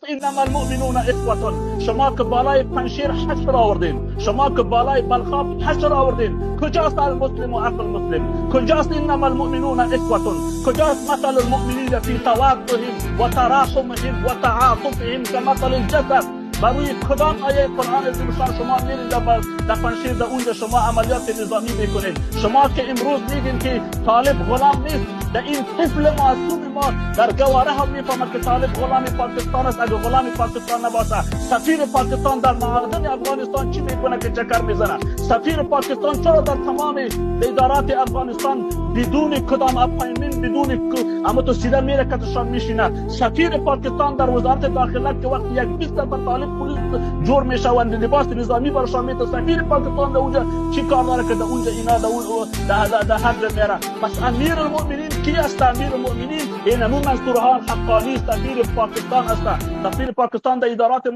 انما المؤمنون اخوة. شما که بالای پنشیر حشر آوردین، شما که بالای بلخاب حشر آوردین. کجاست المسلم و اخو المسلم؟ کجاست انما المؤمنون اخوة؟ کجاست مثل المؤمنین فی توادهم و تراحمهم و تعاطفهم كمثل الجسد؟ برای کدام آیه قرآن عظیم شما میرین در پنشیر در اونجا شما عملیات نظامی میکنید؟ شما که امروز میگین که طالب غلام نیست، در این طفل معصوم ما در گواره هم میفهمد که طالب غلام پاکستان است. اگر غلام پاکستان نباشه، سفیر پاکستان در معادن افغانستان چی میکنه که چکر میزنه؟ سفیر پاکستان چرا در تمام ادارات افغانستان بدون کدام اپاینتمنت، بدون اما تو سیده میره کتشان میشینه؟ سفیر پاکستان در وزارت داخله که وقتی یک 20 نفر طالب پلیس جور میشه و لباس نظامی برشان میته، سفیر پاکستان در اونجا چی کار داره که در اونجا اینا در حد میره؟ پس امیر المؤمنین کی است؟ امیر المؤمنین این امون منصورها حقانی سفیر پاکستان است. سفیر پاکستان در ادارات